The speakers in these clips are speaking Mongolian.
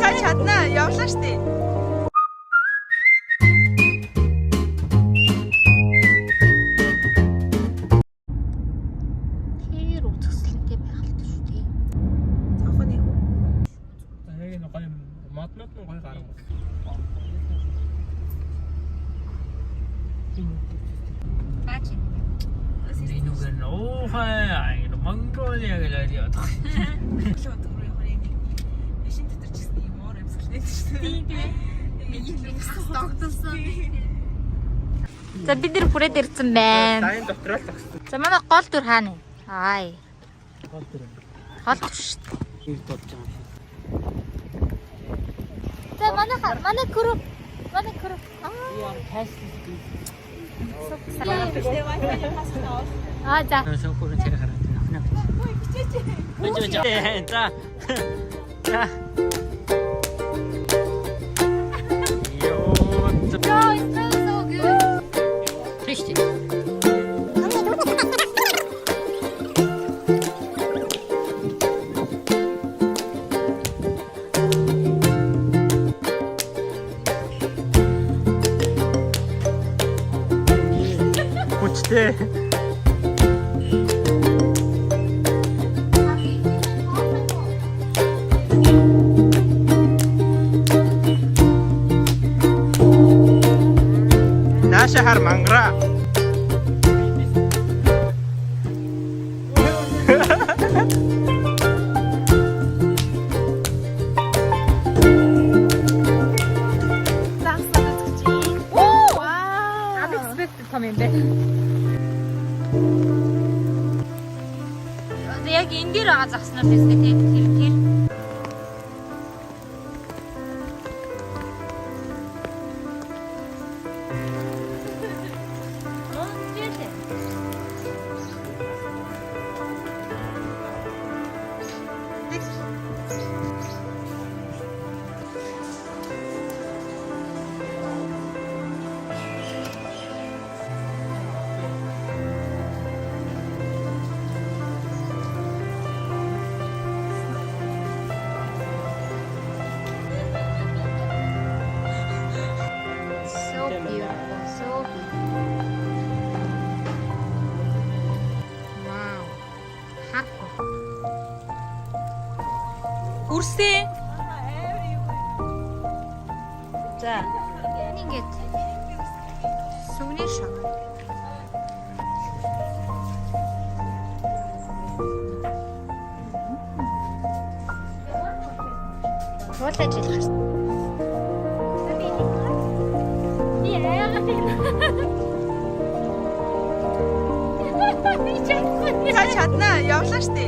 Та чадна явлаа штэ. Тэр үзэсгэлэнтэй байгалтай шүү дээ. Охоо нэг үү? Яг энэ гоё моднууд нь гоё гарав. Баач. Нэгнүүгээр нь оохай Монголиаг л яриад байгаа. Машин дотор явах нэг машин дотор ч гэсэн юм уур амьсгалтай шүү дээ. Тийм. Тогтсон. За бид нэр хүрээд ирсэн байна. Дайн дотроо л тагсан. За манай гол дүр хаана вэ? Ай. Гол дээр. Гол дүр шүү дээ. Их болж байгаа юм шиг. За манай гүрүү. Яа кашлес би. Аа за. Сохор тэр хараад байна. Ой бичээч. За. За. Йоо. Oh, it smells so good. Richtig. Хүчтэй. Наша хар мангара. Unexpected coming back. Яг энэ дээр байгаа загснаар биз дээ тэр. So beautiful, so beautiful. Wow. Харахгүй. Хүрсэн. За. Ингээд сүгнэр шаг. Туулаж илгээс. Та чадна явлаа штэ.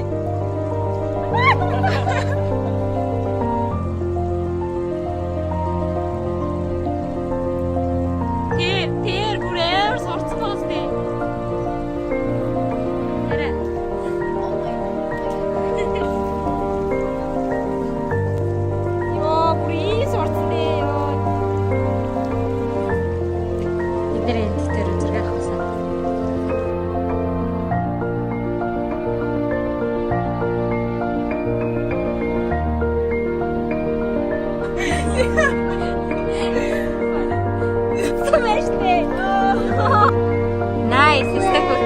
Тэр бүрээр сурцсан гоос дээ. Тэрэ. Йоо, бүрий сурцсан дээ. Йоо. Эдгээр тэр зэрэг авахсан. Nice, está cool.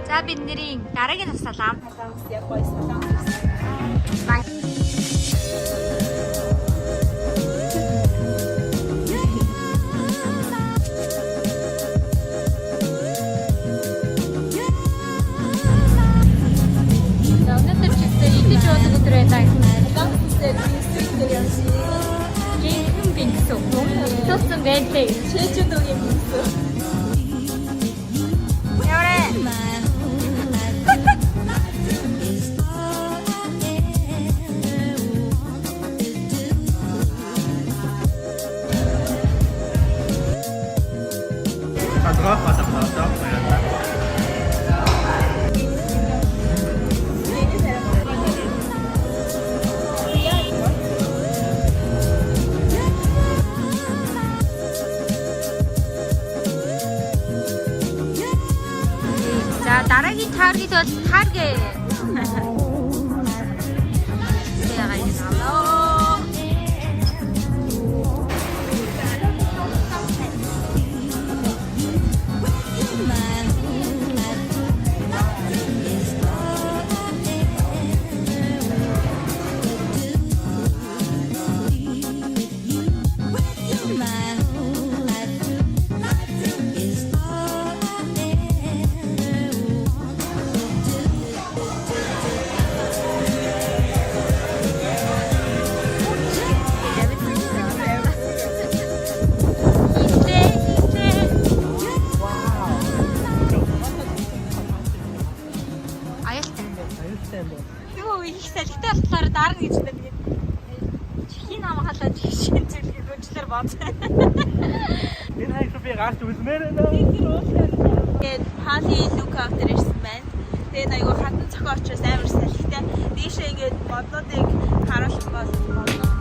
За бидний дараагийн салам. Яг гоё салам. За өнөөдөр ч гэсэн идэж уудаг өдөр байлаа. Гинхэн бинксүү. Туссан байлээ. Чэчүүд үг юм гэсэн. Яваа. Толгой холбоотой байна. За дараагийн таргет бол таргет. Яагаад юм аа? Юу их салхитай болохоор дарна гэж байна. Чихийн ам халаад чихийн зүйлийг өчлөр бод. Энэ хайх би гарч үзмээр байна. Тэгээд хааны лукав дээр ирсэн байна. Тэгээд айгу хатан цохоо очроос амар салхитай. Дээшээ ингээд моднуудыг харуулсан бол моднууд